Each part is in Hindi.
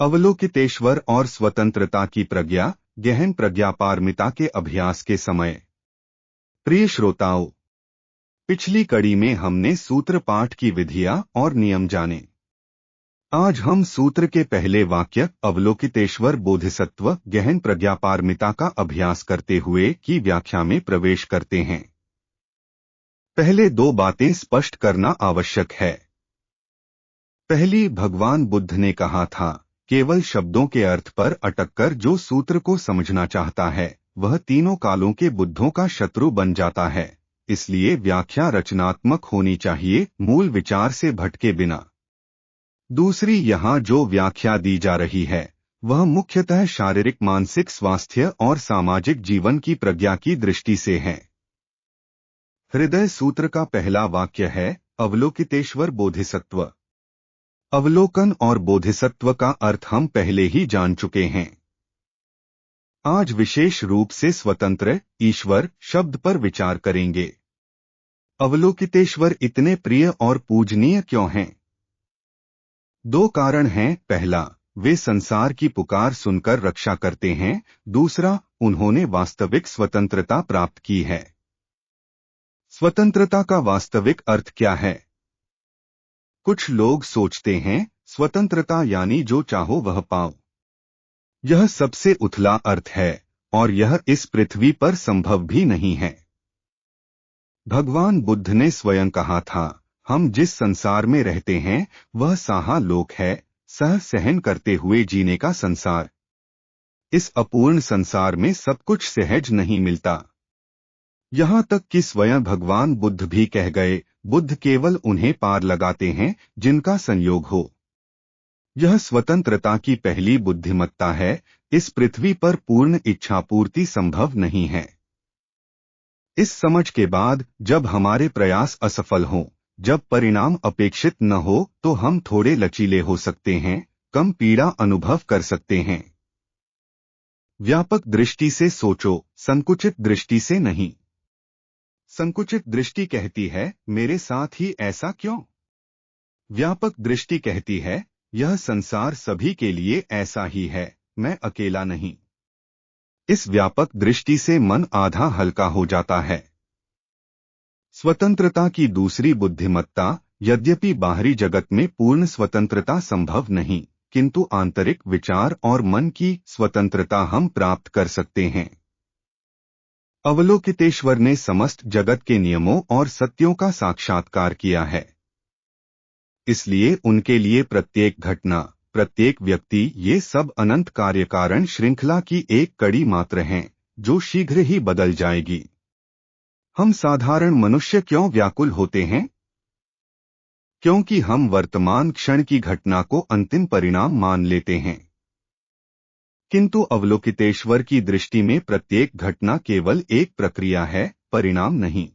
अवलोकितेश्वर और स्वतंत्रता की प्रज्ञा, गहन प्रज्ञापारमिता के अभ्यास के समय। प्रिय श्रोताओं, पिछली कड़ी में हमने सूत्र पाठ की विधियां और नियम जाने। आज हम सूत्र के पहले वाक्य अवलोकितेश्वर बोधिसत्व गहन प्रज्ञापारमिता का अभ्यास करते हुए की व्याख्या में प्रवेश करते हैं। पहले दो बातें स्पष्ट करना आवश्यक है। पहली, भगवान बुद्ध ने कहा था, केवल शब्दों के अर्थ पर अटककर जो सूत्र को समझना चाहता है वह तीनों कालों के बुद्धों का शत्रु बन जाता है। इसलिए व्याख्या रचनात्मक होनी चाहिए, मूल विचार से भटके बिना। दूसरी, यहाँ जो व्याख्या दी जा रही है वह मुख्यतः शारीरिक मानसिक स्वास्थ्य और सामाजिक जीवन की प्रज्ञा की दृष्टि से है। हृदय सूत्र का पहला वाक्य है, अवलोकितेश्वर बोधिसत्व। अवलोकन और बोधिसत्व का अर्थ हम पहले ही जान चुके हैं। आज विशेष रूप से स्वतंत्र ईश्वर शब्द पर विचार करेंगे। अवलोकितेश्वर इतने प्रिय और पूजनीय क्यों हैं? दो कारण हैं। पहला, वे संसार की पुकार सुनकर रक्षा करते हैं। दूसरा, उन्होंने वास्तविक स्वतंत्रता प्राप्त की है। स्वतंत्रता का वास्तविक अर्थ क्या है? कुछ लोग सोचते हैं स्वतंत्रता यानी जो चाहो वह पाओ। यह सबसे उथला अर्थ है और यह इस पृथ्वी पर संभव भी नहीं है। भगवान बुद्ध ने स्वयं कहा था, हम जिस संसार में रहते हैं वह साहा लोक है, सह सहन करते हुए जीने का संसार। इस अपूर्ण संसार में सब कुछ सहज नहीं मिलता। यहाँ तक कि स्वयं भगवान बुद्ध भी कह गए, बुद्ध केवल उन्हें पार लगाते हैं जिनका संयोग हो। यह स्वतंत्रता की पहली बुद्धिमत्ता है। इस पृथ्वी पर पूर्ण इच्छापूर्ति संभव नहीं है। इस समझ के बाद जब हमारे प्रयास असफल हों, जब परिणाम अपेक्षित न हो, तो हम थोड़े लचीले हो सकते हैं, कम पीड़ा अनुभव कर सकते हैं। व्यापक दृष्टि से सोचो, संकुचित दृष्टि से नहीं। संकुचित दृष्टि कहती है, मेरे साथ ही ऐसा क्यों? व्यापक दृष्टि कहती है, यह संसार सभी के लिए ऐसा ही है, मैं अकेला नहीं। इस व्यापक दृष्टि से मन आधा हल्का हो जाता है। स्वतंत्रता की दूसरी बुद्धिमत्ता, यद्यपि बाहरी जगत में पूर्ण स्वतंत्रता संभव नहीं, किंतु आंतरिक विचार और मन की स्वतंत्रता हम प्राप्त कर सकते हैं। अवलोकितेश्वर ने समस्त जगत के नियमों और सत्यों का साक्षात्कार किया है। इसलिए उनके लिए प्रत्येक घटना, प्रत्येक व्यक्ति, ये सब अनंत कार्यकारण श्रृंखला की एक कड़ी मात्र हैं, जो शीघ्र ही बदल जाएगी। हम साधारण मनुष्य क्यों व्याकुल होते हैं? क्योंकि हम वर्तमान क्षण की घटना को अंतिम परिणाम मान लेते हैं। किंतु अवलोकितेश्वर की दृष्टि में प्रत्येक घटना केवल एक प्रक्रिया है, परिणाम नहीं।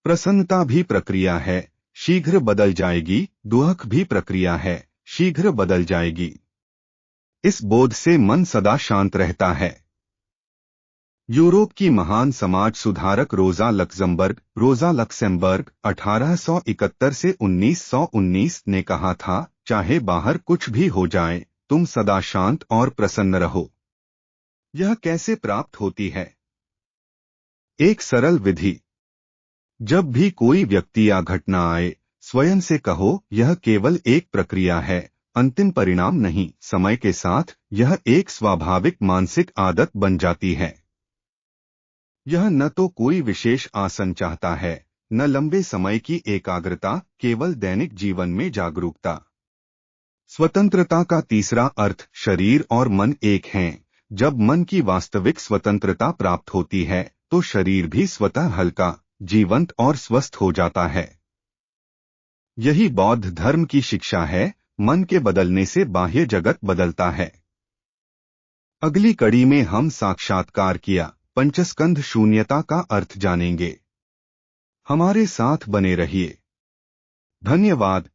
प्रसन्नता भी प्रक्रिया है, शीघ्र बदल जाएगी। दुख भी प्रक्रिया है, शीघ्र बदल जाएगी। इस बोध से मन सदा शांत रहता है। यूरोप की महान समाज सुधारक रोजा लक्सेमबर्ग 1871 से 1919 ने कहा था, चाहे बाहर कुछ भी हो जाए, तुम सदा शांत और प्रसन्न रहो। यह कैसे प्राप्त होती है? एक सरल विधि। जब भी कोई व्यक्ति या घटना आए, स्वयं से कहो, यह केवल एक प्रक्रिया है, अंतिम परिणाम नहीं। समय के साथ यह एक स्वाभाविक मानसिक आदत बन जाती है। यह न तो कोई विशेष आसन चाहता है, न लंबे समय की एकाग्रता, केवल दैनिक जीवन में जागरूकता। स्वतंत्रता का तीसरा अर्थ, शरीर और मन एक हैं। जब मन की वास्तविक स्वतंत्रता प्राप्त होती है तो शरीर भी स्वतः हल्का, जीवंत और स्वस्थ हो जाता है। यही बौद्ध धर्म की शिक्षा है, मन के बदलने से बाह्य जगत बदलता है। अगली कड़ी में हम साक्षात्कार किया पंचस्कंध शून्यता का अर्थ जानेंगे। हमारे साथ बने रहिए। धन्यवाद।